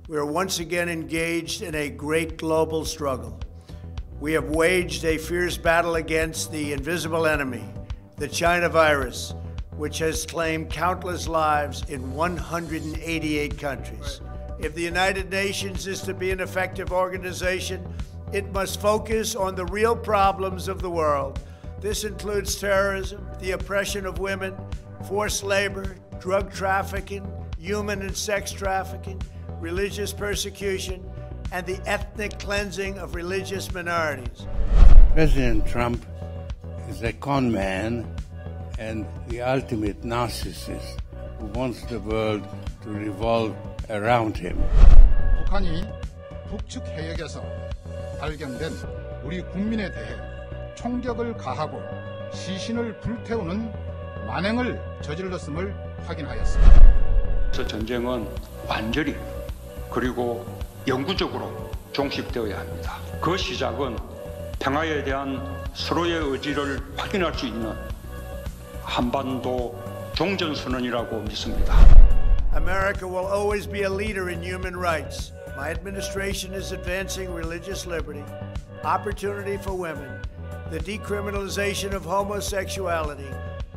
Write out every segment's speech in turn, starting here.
we are once again engaged in a great global struggle. We have waged a fierce battle against the invisible enemy, the China virus, which has claimed countless lives in 188 countries. If the United Nations is to be an effective organization, it must focus on the real problems of the world. This includes terrorism, the oppression of women, forced labor, drug trafficking, human and sex trafficking, religious persecution, and the ethnic cleansing of religious minorities. President Trump is a con man and the ultimate narcissist who wants the world to revolve around him. 북한이 북측 해역에서 발견된 우리 국민에 대해 총격을 가하고 시신을 불태우는 만행을 저질렀음을 확인하였습니다. 저 전쟁은 완전히 그리고 영구적으로 종식되어야 합니다. 그 시작은 평화에 대한 서로의 의지를 확인할 수 있는 한반도 종전선언이라고 믿습니다. America will always be a leader in human rights. My administration is advancing religious liberty, opportunity for women, the decriminalization of homosexuality,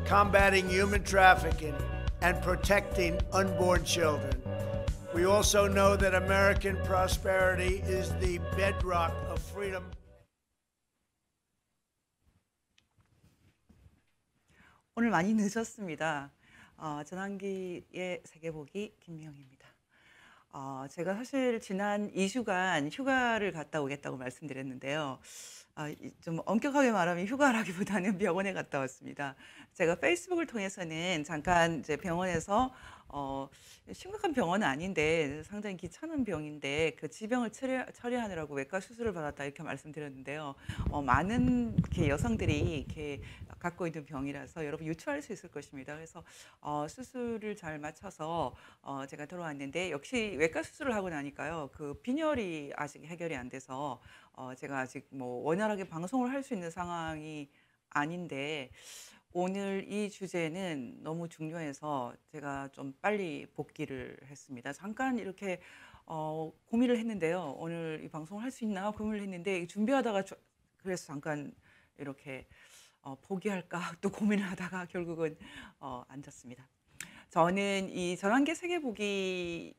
combating human trafficking, and protecting unborn children. We also know that American prosperity is the bedrock of freedom. 오늘 많이 늦었습니다. 전환기의 세계보기 김미영입니다. 제가 사실 지난 2주간 휴가를 갔다 오겠다고 말씀드렸는데요. 좀 엄격하게 말하면 휴가라기보다는 병원에 갔다 왔습니다. 제가 페이스북을 통해서는 잠깐 이제 병원에서 심각한 병원은 아닌데 상당히 귀찮은 병인데 그 지병을 처리하느라고 외과 수술을 받았다 이렇게 말씀드렸는데요. 많은 이렇게 여성들이 이렇게 갖고 있는 병이라서 여러분 유추할 수 있을 것입니다. 그래서 수술을 잘 마쳐서 제가 들어왔는데 역시 외과 수술을 하고 나니까요. 그 빈혈이 아직 해결이 안 돼서 제가 아직 뭐 원활하게 방송을 할 수 있는 상황이 아닌데 오늘 이 주제는 너무 중요해서 제가 좀 빨리 복귀를 했습니다. 잠깐 이렇게 고민을 했는데요. 오늘 이 방송을 할 수 있나 고민을 했는데 준비하다가 그래서 잠깐 이렇게 포기할까 또 고민을 하다가 결국은 앉았습니다. 저는 이 전환기 세계보기는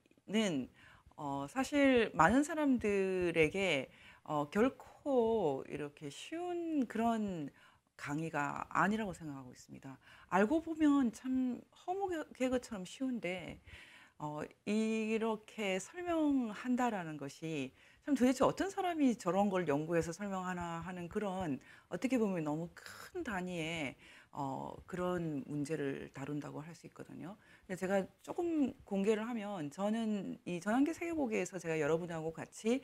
사실 많은 사람들에게 결코 이렇게 쉬운 그런 강의가 아니라고 생각하고 있습니다. 알고 보면 참 허무 개그처럼 쉬운데 이렇게 설명한다라는 것이 참 도대체 어떤 사람이 저런 걸 연구해서 설명하나 하는 그런 어떻게 보면 너무 큰 단위의 그런 문제를 다룬다고 할 수 있거든요. 근데 제가 조금 공개를 하면 저는 이 전환기 세계보기에서 제가 여러분하고 같이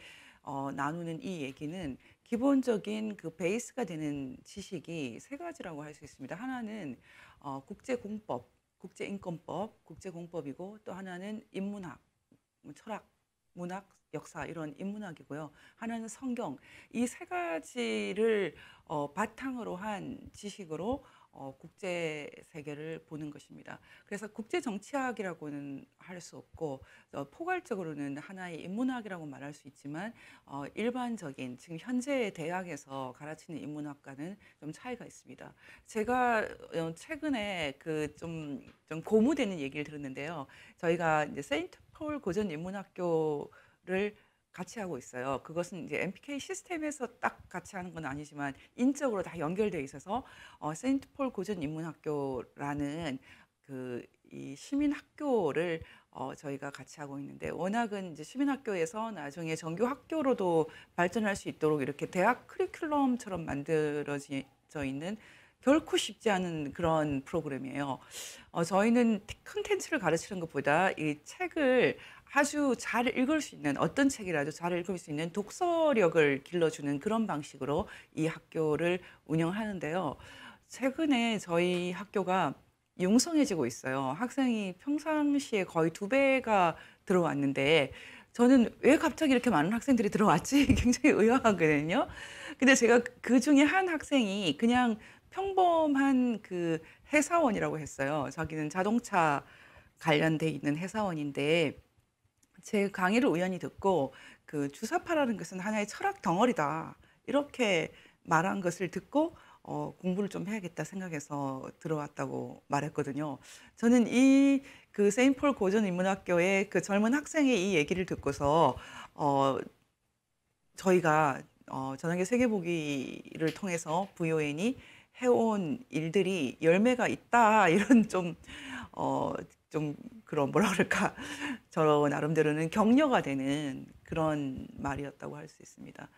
나누는 이 얘기는 기본적인 그 베이스가 되는 지식이 세 가지라고 할 수 있습니다. 하나는 국제공법, 국제인권법, 국제공법이고 또 하나는 인문학, 철학, 문학, 역사 이런 인문학이고요. 하나는 성경. 이 세 가지를 바탕으로 한 지식으로 국제 세계를 보는 것입니다. 그래서 국제 정치학이라고는 할 수 없고 포괄적으로는 하나의 인문학이라고 말할 수 있지만 일반적인 지금 현재 대학에서 가르치는 인문학과는 좀 차이가 있습니다. 제가 최근에 그 좀 고무되는 얘기를 들었는데요. 저희가 이제 세인트 폴 고전 인문학교를 같이 하고 있어요. 그것은 이제 MPK 시스템에서 딱 같이 하는 건 아니지만 인적으로 다 연결되어 있어서 세인트 폴 고전 인문학교라는 이 시민 학교를 저희가 같이 하고 있는데 워낙은 이제 시민 학교에서 나중에 정규 학교로도 발전할 수 있도록 이렇게 대학 커리큘럼처럼 만들어져 있는 결코 쉽지 않은 그런 프로그램이에요. 저희는 콘텐츠를 가르치는 것보다 이 책을 아주 잘 읽을 수 있는 어떤 책이라도 잘 읽을 수 있는 독서력을 길러주는 그런 방식으로 이 학교를 운영하는데요. 최근에 저희 학교가 융성해지고 있어요. 학생이 평상시에 거의 2배가 들어왔는데 저는 왜 갑자기 이렇게 많은 학생들이 들어왔지? 굉장히 의아하거든요. 근데 제가 그 중에 한 학생이 그냥 평범한 그 회사원이라고 했어요. 자기는 자동차 관련돼 있는 회사원인데 제 강의를 우연히 듣고 그 주사파라는 것은 하나의 철학 덩어리다. 이렇게 말한 것을 듣고 공부를 좀 해야겠다 생각해서 들어왔다고 말했거든요. 저는 이 그 세인트폴 고전인문학교의 그 젊은 학생의 이 얘기를 듣고서 저희가 전환계 세계보기를 통해서 VON이 해온 일들이 열매가 있다 이런 좀 그런 뭐라 그럴까 저 나름대로는 격려가 되는 그런 말이었다고 할 수 있습니다.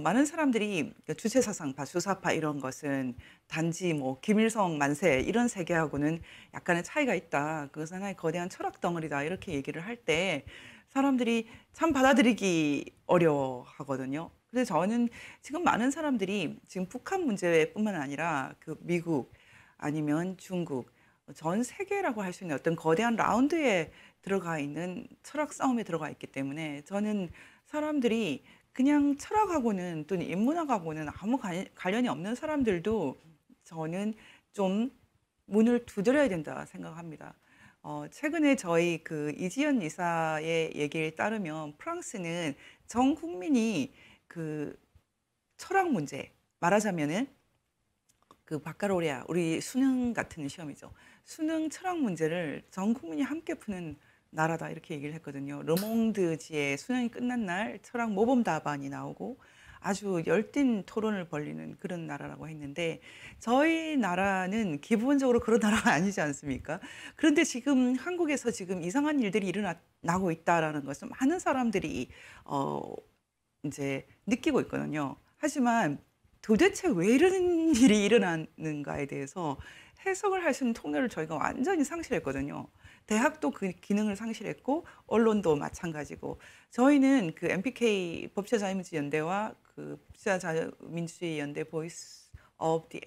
많은 사람들이 주체사상, 주사파 이런 것은 단지 뭐 김일성 만세 이런 세계하고는 약간의 차이가 있다. 그것은 하나의 거대한 철학 덩어리다. 이렇게 얘기를 할 때 사람들이 참 받아들이기 어려워하거든요. 그래서 저는 지금 많은 사람들이 지금 북한 문제뿐만 아니라 그 미국 아니면 중국 전 세계라고 할 수 있는 어떤 거대한 라운드에 들어가 있는 철학 싸움에 들어가 있기 때문에 저는 사람들이 그냥 철학하고는 또는 인문학하고는 아무 관련이 없는 사람들도 저는 좀 문을 두드려야 된다 생각합니다. 최근에 저희 그 이지연 이사의 얘기를 따르면 프랑스는 전 국민이 그 철학 문제 말하자면은 그 바카로레아 우리 수능 같은 시험이죠. 수능 철학 문제를 전 국민이 함께 푸는 나라다 이렇게 얘기를 했거든요. 르몽드지의 수능이 끝난 날 철학 모범 답안이 나오고 아주 열띤 토론을 벌이는 그런 나라라고 했는데 저희 나라는 기본적으로 그런 나라가 아니지 않습니까? 그런데 지금 한국에서 지금 이상한 일들이 일어나고 있다라는 것은 많은 사람들이 이제 느끼고 있거든요. 하지만 도대체 왜 이런 일이 일어나는가에 대해서 해석을 할 수 있는 통로를 저희가 완전히 상실했거든요. 대학도 그 기능을 상실했고 언론도 마찬가지고 저희는 그 MPK 법치자유민주주의 연대와 그 법치자유민주주의 연대 보이스 오브 디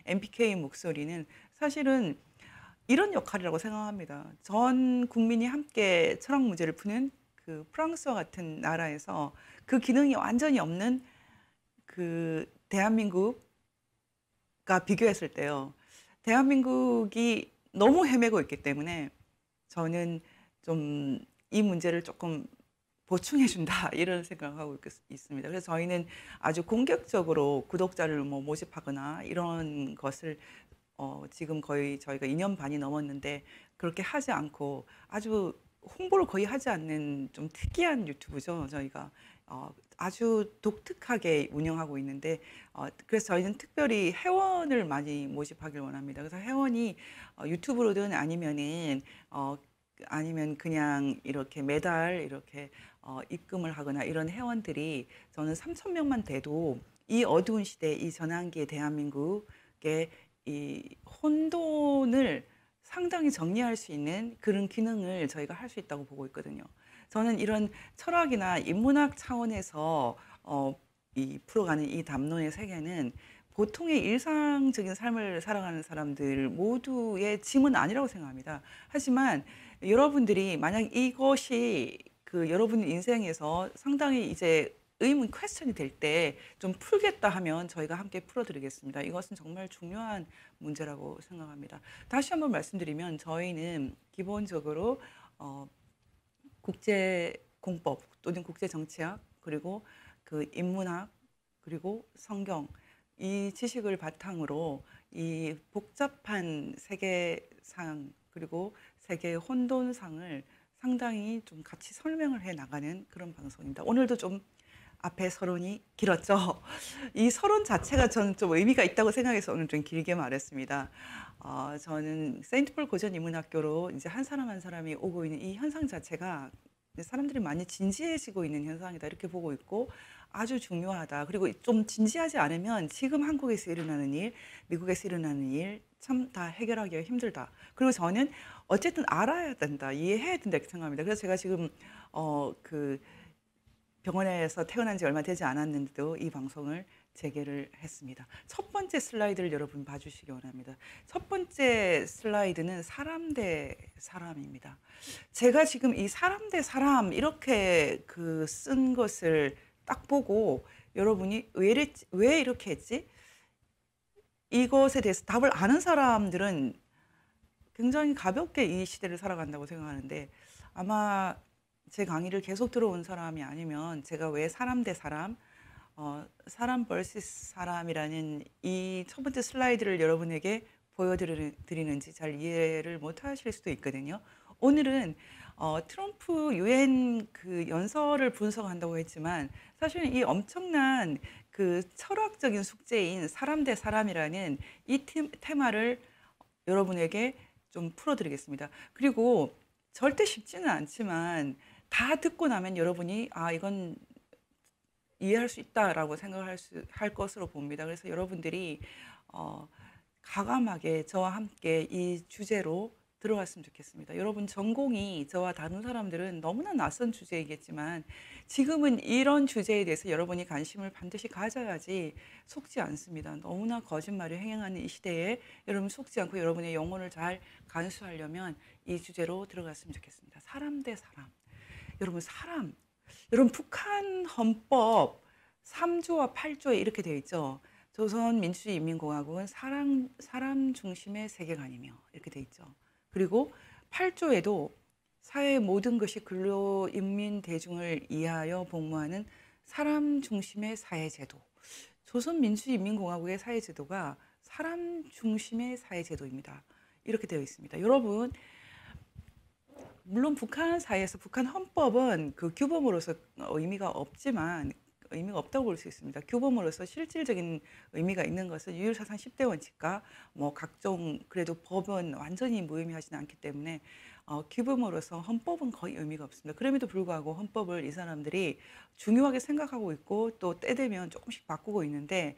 MPK의 목소리는 사실은 이런 역할이라고 생각합니다. 전 국민이 함께 철학 문제를 푸는 그 프랑스와 같은 나라에서 그 기능이 완전히 없는 그 대한민국과 비교했을 때요. 대한민국이 너무 헤매고 있기 때문에 저는 좀 이 문제를 조금 보충해 준다 이런 생각을 하고 있습니다. 그래서 저희는 아주 공격적으로 구독자를 뭐 모집하거나 이런 것을 지금 거의 저희가 2년 반이 넘었는데 그렇게 하지 않고 아주 홍보를 거의 하지 않는 좀 특이한 유튜브죠. 저희가 아주 독특하게 운영하고 있는데 그래서 저희는 특별히 회원을 많이 모집하길 원합니다. 그래서 회원이 유튜브로든 아니면 그냥 이렇게 매달 이렇게 입금을 하거나 이런 회원들이 저는 3,000명만 돼도 이 어두운 시대, 이 전환기의 대한민국의 이 혼돈을 상당히 정리할 수 있는 그런 기능을 저희가 할 수 있다고 보고 있거든요. 저는 이런 철학이나 인문학 차원에서 이 풀어가는 이 담론의 세계는 보통의 일상적인 삶을 살아가는 사람들 모두의 짐은 아니라고 생각합니다. 하지만 여러분들이 만약 이것이 그 여러분 인생에서 상당히 이제 의문 퀘스천이 될 때 좀 풀겠다 하면 저희가 함께 풀어드리겠습니다. 이것은 정말 중요한 문제라고 생각합니다. 다시 한번 말씀드리면 저희는 기본적으로 국제 공법 또는 국제 정치학 그리고 그 인문학 그리고 성경 이 지식을 바탕으로 이 복잡한 세계상 그리고 세계의 혼돈상을 상당히 좀 같이 설명을 해 나가는 그런 방송입니다. 오늘도 좀 앞에 서론이 길었죠. 이 서론 자체가 저는 좀 의미가 있다고 생각해서 오늘 좀 길게 말했습니다. 저는 세인트폴 고전인문학교로 이제 한 사람 한 사람이 오고 있는 이 현상 자체가 사람들이 많이 진지해지고 있는 현상이다 이렇게 보고 있고 아주 중요하다. 그리고 좀 진지하지 않으면 지금 한국에서 일어나는 일, 미국에서 일어나는 일 참 다 해결하기가 힘들다. 그리고 저는 어쨌든 알아야 된다, 이해해야 된다 이렇게 생각합니다. 그래서 제가 지금 그 병원에서 퇴원한 지 얼마 되지 않았는데도 이 방송을 재개를 했습니다. 첫 번째 슬라이드를 여러분 봐주시기 원합니다. 첫 번째 슬라이드는 사람 대 사람입니다. 제가 지금 이 사람 대 사람 이렇게 그 쓴 것을 딱 보고 여러분이 왜 이렇게 했지? 이것에 대해서 답을 아는 사람들은 굉장히 가볍게 이 시대를 살아간다고 생각하는데 아마 제 강의를 계속 들어온 사람이 아니면 제가 왜 사람 대 사람, 사람 vs 사람이라는 이 첫 번째 슬라이드를 여러분에게 보여드리는지 잘 이해를 못 하실 수도 있거든요. 오늘은 트럼프 유엔 그 연설을 분석한다고 했지만 사실은 이 엄청난 그 철학적인 숙제인 사람 대 사람이라는 이 테마를 여러분에게 좀 풀어드리겠습니다. 그리고 절대 쉽지는 않지만 다 듣고 나면 여러분이 아 이건 이해할 수 있다라고 할 것으로 봅니다. 그래서 여러분들이 가감하게 저와 함께 이 주제로 들어갔으면 좋겠습니다. 여러분 전공이 저와 다른 사람들은 너무나 낯선 주제이겠지만 지금은 이런 주제에 대해서 여러분이 관심을 반드시 가져야지 속지 않습니다. 너무나 거짓말을 행행하는 이 시대에 여러분 속지 않고 여러분의 영혼을 잘 간수하려면 이 주제로 들어갔으면 좋겠습니다. 사람 대 사람. 여러분 북한 헌법 3조와 8조에 이렇게 되어 있죠. 조선민주주의인민공화국은 사람 중심의 세계관이며 이렇게 되어 있죠. 그리고 8조에도 사회의 모든 것이 근로인민 대중을 이해하여 복무하는 사람 중심의 사회제도. 조선민주주의인민공화국의 사회제도가 사람 중심의 사회제도입니다. 이렇게 되어 있습니다. 여러분 물론 북한 사회에서 북한 헌법은 그 규범으로서 의미가 없다고 볼 수 있습니다. 규범으로서 실질적인 의미가 있는 것은 유일사상 10대 원칙과 뭐 각종 그래도 법은 완전히 무의미하지는 않기 때문에 규범으로서 헌법은 거의 의미가 없습니다. 그럼에도 불구하고 헌법을 이 사람들이 중요하게 생각하고 있고 또 때 되면 조금씩 바꾸고 있는데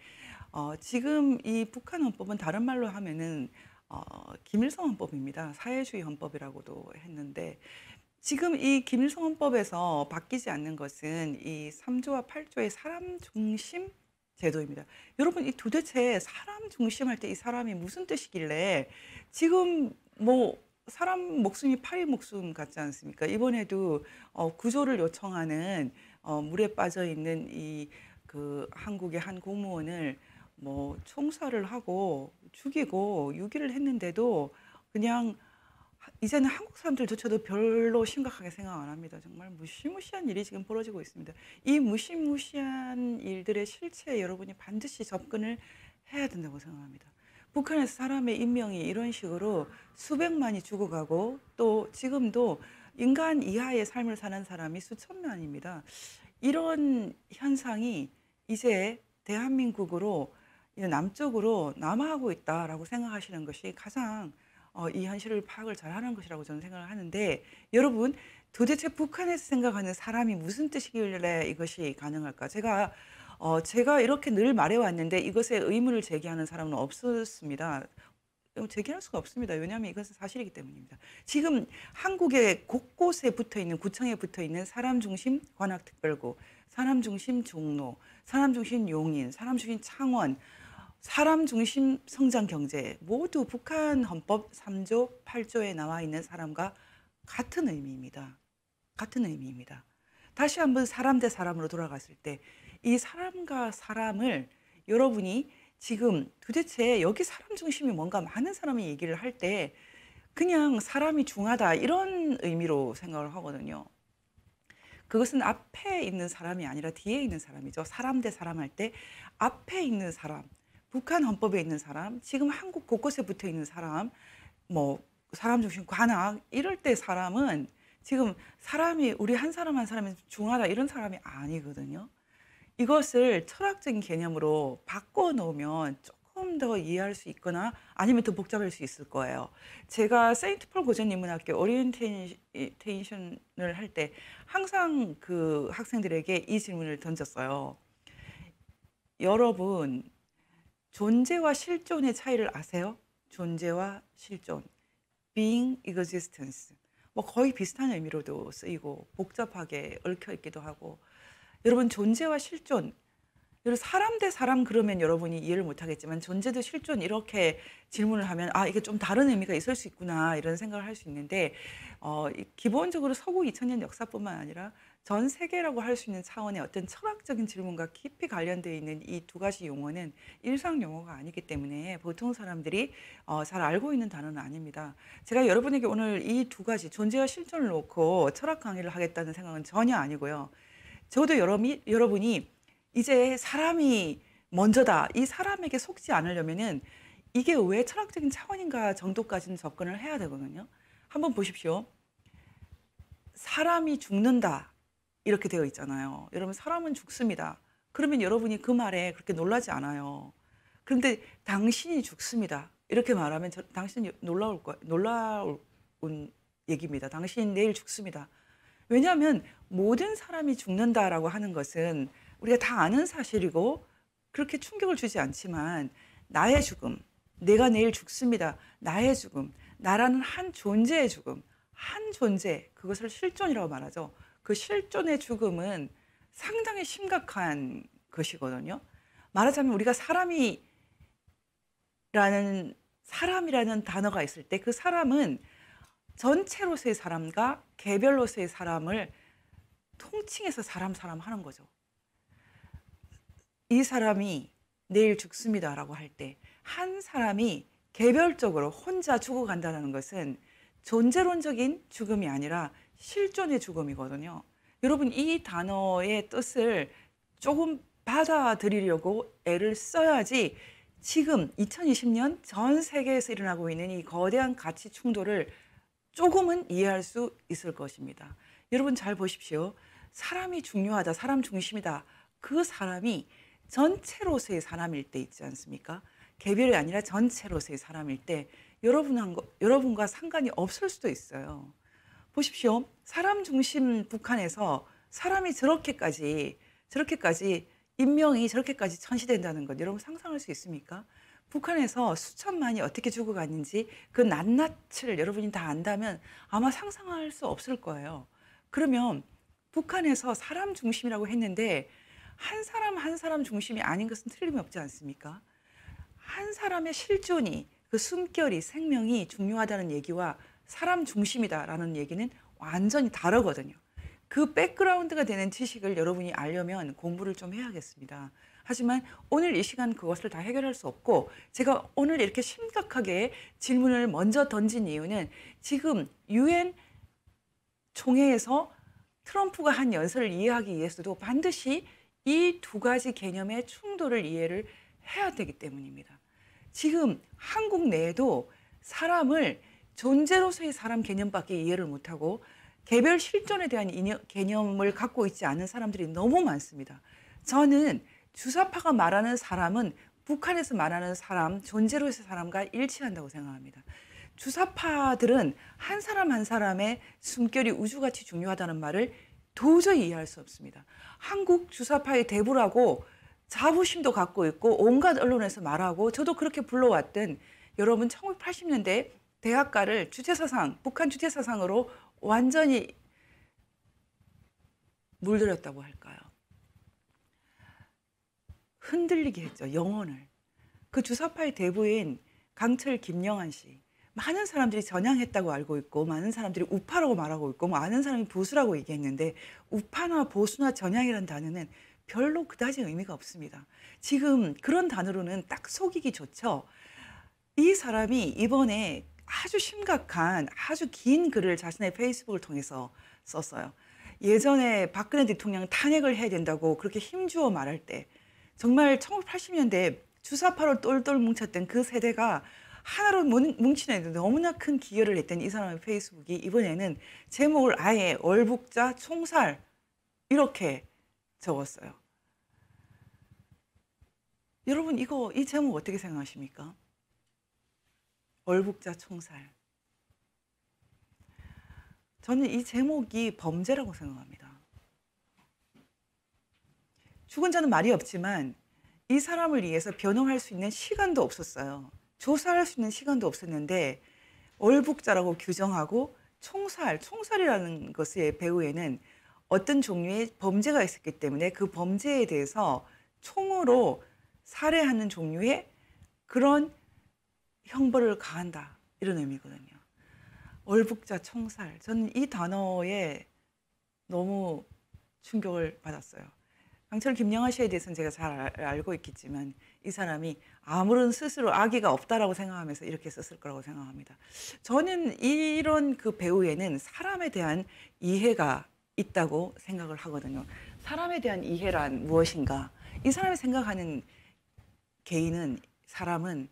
지금 이 북한 헌법은 다른 말로 하면은 김일성 헌법입니다. 사회주의 헌법이라고도 했는데 지금 이 김일성 헌법에서 바뀌지 않는 것은 이 3조와 8조의 사람 중심 제도입니다. 여러분 이 도대체 사람 중심할 때 이 사람이 무슨 뜻이길래 지금 뭐 사람 목숨이 파리 목숨 같지 않습니까? 이번에도 구조를 요청하는 물에 빠져 있는 이 그 한국의 한 공무원을 뭐 총살을 하고 죽이고 유기를 했는데도 그냥 이제는 한국 사람들조차도 별로 심각하게 생각 안 합니다. 정말 무시무시한 일이 지금 벌어지고 있습니다. 이 무시무시한 일들의 실체에 여러분이 반드시 접근을 해야 된다고 생각합니다. 북한에서 사람의 인명이 이런 식으로 수백만이 죽어가고 또 지금도 인간 이하의 삶을 사는 사람이 수천만입니다. 이런 현상이 이제 대한민국으로 남쪽으로 남하하고 있다라고 생각하시는 것이 가장 이 현실을 파악을 잘하는 것이라고 저는 생각을 하는데 여러분 도대체 북한에서 생각하는 사람이 무슨 뜻이길래 이것이 가능할까? 제가 이렇게 늘 말해왔는데 이것에 의문을 제기하는 사람은 없었습니다. 제기할 수가 없습니다. 왜냐하면 이것은 사실이기 때문입니다. 지금 한국의 곳곳에 붙어있는 구청에 붙어있는 사람 중심 관악특별구, 사람 중심 종로, 사람 중심 용인, 사람 중심 창원, 사람 중심 성장 경제 모두 북한 헌법 3조 8조에 나와 있는 사람과 같은 의미입니다. 같은 의미입니다. 다시 한번 사람 대 사람으로 돌아갔을 때 이 사람과 사람을 여러분이 지금 도대체 여기 사람 중심이 뭔가 많은 사람이 얘기를 할 때 그냥 사람이 중하다 이런 의미로 생각을 하거든요. 그것은 앞에 있는 사람이 아니라 뒤에 있는 사람이죠. 사람 대 사람 할 때 앞에 있는 사람, 북한 헌법에 있는 사람, 지금 한국 곳곳에 붙어 있는 사람, 뭐 사람 중심 관악 이럴 때 사람은 지금 사람이 우리 한 사람 한 사람이 중하다 이런 사람이 아니거든요. 이것을 철학적인 개념으로 바꿔 놓으면 조금 더 이해할 수 있거나 아니면 더 복잡할 수 있을 거예요. 제가 세인트폴 고전인문학교 오리엔테이션을 할 때 항상 그 학생들에게 이 질문을 던졌어요. 여러분 존재와 실존의 차이를 아세요? 존재와 실존, being, existence. 뭐 거의 비슷한 의미로도 쓰이고 복잡하게 얽혀 있기도 하고. 여러분 존재와 실존, 여러분 사람 대 사람 그러면 여러분이 이해를 못 하겠지만 존재 대 실존 이렇게 질문을 하면 아 이게 좀 다른 의미가 있을 수 있구나 이런 생각을 할 수 있는데 기본적으로 서구 2000년 역사뿐만 아니라 전 세계라고 할 수 있는 차원의 어떤 철학적인 질문과 깊이 관련되어 있는 이 두 가지 용어는 일상 용어가 아니기 때문에 보통 사람들이 잘 알고 있는 단어는 아닙니다. 제가 여러분에게 오늘 이 두 가지 존재와 실존을 놓고 철학 강의를 하겠다는 생각은 전혀 아니고요. 저도 여러분이 이제 사람이 먼저다, 이 사람에게 속지 않으려면은 이게 왜 철학적인 차원인가 정도까지는 접근을 해야 되거든요. 한번 보십시오. 사람이 죽는다 이렇게 되어 있잖아요. 여러분, 사람은 죽습니다. 그러면 여러분이 그 말에 그렇게 놀라지 않아요. 그런데 당신이 죽습니다 이렇게 말하면 당신은 놀라운 얘기입니다. 당신 내일 죽습니다. 왜냐하면 모든 사람이 죽는다라고 하는 것은 우리가 다 아는 사실이고 그렇게 충격을 주지 않지만, 나의 죽음, 내가 내일 죽습니다, 나의 죽음, 나라는 한 존재의 죽음, 한 존재, 그것을 실존이라고 말하죠. 그 실존의 죽음은 상당히 심각한 것이거든요. 말하자면 우리가 사람이라는 단어가 있을 때 그 사람은 전체로서의 사람과 개별로서의 사람을 통칭해서 사람 하는 거죠. 이 사람이 내일 죽습니다라고 할 때 한 사람이 개별적으로 혼자 죽어간다는 것은 존재론적인 죽음이 아니라 실존의 죽음이거든요. 여러분, 이 단어의 뜻을 조금 받아들이려고 애를 써야지 지금 2020년 전 세계에서 일어나고 있는 이 거대한 가치 충돌을 조금은 이해할 수 있을 것입니다. 여러분, 잘 보십시오. 사람이 중요하다, 사람 중심이다. 그 사람이 전체로서의 사람일 때 있지 않습니까? 개별이 아니라 전체로서의 사람일 때 여러분과 상관이 없을 수도 있어요. 보십시오. 사람 중심 북한에서 사람이 저렇게까지 인명이 저렇게까지 천시된다는 것, 여러분 상상할 수 있습니까? 북한에서 수천만이 어떻게 죽어갔는지 그 낱낱을 여러분이 다 안다면 아마 상상할 수 없을 거예요. 그러면 북한에서 사람 중심이라고 했는데 한 사람 중심이 아닌 것은 틀림이 없지 않습니까? 한 사람의 실존이, 그 숨결이, 생명이 중요하다는 얘기와 사람 중심이다라는 얘기는 완전히 다르거든요. 그 백그라운드가 되는 지식을 여러분이 알려면 공부를 좀 해야겠습니다. 하지만 오늘 이 시간 그것을 다 해결할 수 없고, 제가 오늘 이렇게 심각하게 질문을 먼저 던진 이유는 지금 UN 총회에서 트럼프가 한 연설을 이해하기 위해서도 반드시 이 두 가지 개념의 충돌을 이해를 해야 되기 때문입니다. 지금 한국 내에도 사람을 존재로서의 사람 개념밖에 이해를 못하고 개별 실존에 대한 개념을 갖고 있지 않은 사람들이 너무 많습니다. 저는 주사파가 말하는 사람은 북한에서 말하는 사람, 존재로서의 사람과 일치한다고 생각합니다. 주사파들은 한 사람 한 사람의 숨결이 우주같이 중요하다는 말을 도저히 이해할 수 없습니다. 한국 주사파의 대부라고 자부심도 갖고 있고 온갖 언론에서 말하고 저도 그렇게 불러왔던, 여러분 1980년대 대학가를 주체사상, 북한 주체사상으로 완전히 물들였다고 할까요? 흔들리게 했죠, 영혼을. 그 주사파의 대부인 강철 김영한 씨, 많은 사람들이 전향했다고 알고 있고 많은 사람들이 우파라고 말하고 있고 많은 사람이 보수라고 얘기했는데, 우파나 보수나 전향이라는 단어는 별로 그다지 의미가 없습니다. 지금 그런 단어로는 딱 속이기 좋죠. 이 사람이 이번에 아주 심각한, 아주 긴 글을 자신의 페이스북을 통해서 썼어요. 예전에 박근혜 대통령 탄핵을 해야 된다고 그렇게 힘주어 말할 때, 정말 1980년대 주사파로 똘똘 뭉쳤던 그 세대가 하나로 뭉치는데 너무나 큰 기여를 했던 이 사람의 페이스북이 이번에는 제목을 아예 얼북자 총살 이렇게 적었어요. 여러분, 이 제목 어떻게 생각하십니까? 얼북자 총살. 저는 이 제목이 범죄라고 생각합니다. 죽은 자는 말이 없지만 이 사람을 위해서 변호할 수 있는 시간도 없었어요. 조사할 수 있는 시간도 없었는데 얼북자라고 규정하고 총살이라는 것의 배후에는 어떤 종류의 범죄가 있었기 때문에 그 범죄에 대해서 총으로 살해하는 종류의 그런 형벌을 가한다, 이런 의미거든요. 얼북자 총살. 저는 이 단어에 너무 충격을 받았어요. 강철 김영하 씨에 대해서는 제가 잘 알고 있겠지만 이 사람이 아무런 스스로 악의가 없다라고 생각하면서 이렇게 썼을 거라고 생각합니다. 저는 이런 그 배우에는 사람에 대한 이해가 있다고 생각을 하거든요. 사람에 대한 이해란 무엇인가? 이 사람이 생각하는 개인은 사람은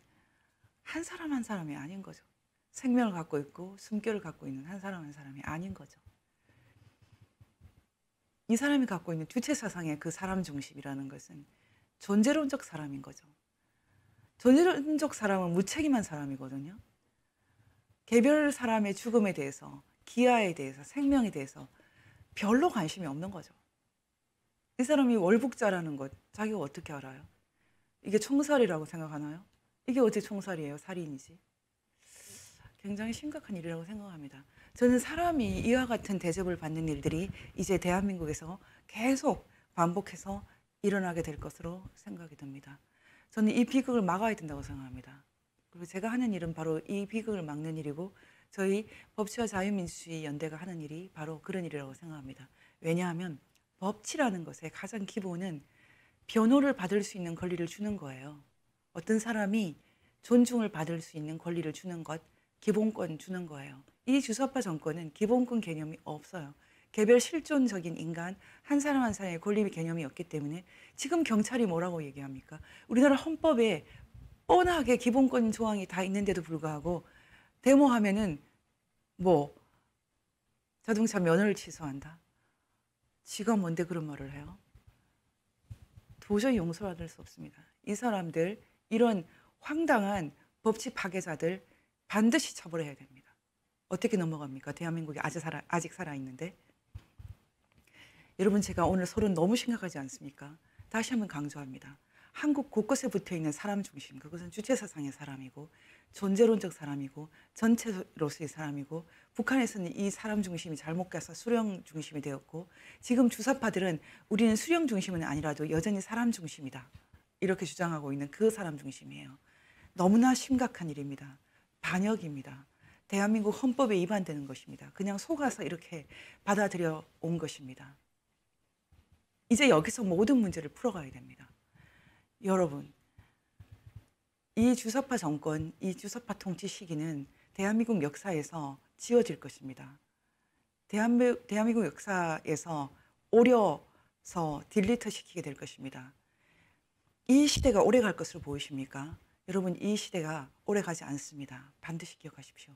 한 사람 한 사람이 아닌 거죠. 생명을 갖고 있고 숨결을 갖고 있는 한 사람 한 사람이 아닌 거죠. 이 사람이 갖고 있는 주체 사상의 그 사람 중심이라는 것은 존재론적 사람인 거죠. 존재론적 사람은 무책임한 사람이거든요. 개별 사람의 죽음에 대해서, 기아에 대해서, 생명에 대해서 별로 관심이 없는 거죠. 이 사람이 월북자라는 것 자기가 어떻게 알아요? 이게 총살이라고 생각하나요? 이게 어떻게 총살이에요? 살인이지. 굉장히 심각한 일이라고 생각합니다. 저는 사람이 이와 같은 대접을 받는 일들이 이제 대한민국에서 계속 반복해서 일어나게 될 것으로 생각이 듭니다. 저는 이 비극을 막아야 된다고 생각합니다. 그리고 제가 하는 일은 바로 이 비극을 막는 일이고 저희 법치와 자유민주주의 연대가 하는 일이 바로 그런 일이라고 생각합니다. 왜냐하면 법치라는 것의 가장 기본은 변호를 받을 수 있는 권리를 주는 거예요. 어떤 사람이 존중을 받을 수 있는 권리를 주는 것, 기본권 주는 거예요. 이 주사파 정권은 기본권 개념이 없어요. 개별 실존적인 인간 한 사람 한 사람의 권리 개념이 없기 때문에 지금 경찰이 뭐라고 얘기합니까? 우리나라 헌법에 뻔하게 기본권 조항이 다 있는데도 불구하고 데모하면은 뭐 자동차 면허를 취소한다. 지가 뭔데 그런 말을 해요? 도저히 용서받을 수 없습니다. 이 사람들, 이런 황당한 법치 파괴자들 반드시 처벌해야 됩니다. 어떻게 넘어갑니까? 대한민국이 아직 살아있는데. 여러분, 제가 오늘 서론 너무 심각하지 않습니까? 다시 한번 강조합니다. 한국 곳곳에 붙어있는 사람 중심, 그것은 주체사상의 사람이고 존재론적 사람이고 전체로서의 사람이고 북한에서는 이 사람 중심이 잘못 가서 수령 중심이 되었고 지금 주사파들은 우리는 수령 중심은 아니라도 여전히 사람 중심이다. 이렇게 주장하고 있는 그 사람 중심이에요. 너무나 심각한 일입니다. 반역입니다. 대한민국 헌법에 위반되는 것입니다. 그냥 속아서 이렇게 받아들여 온 것입니다. 이제 여기서 모든 문제를 풀어가야 됩니다. 여러분, 이 주사파 정권, 이 주사파 통치 시기는 대한민국 역사에서 지워질 것입니다. 대한민국 역사에서 오려서 딜리트 시키게 될 것입니다. 이 시대가 오래 갈 것으로 보이십니까? 여러분, 이 시대가 오래 가지 않습니다. 반드시 기억하십시오.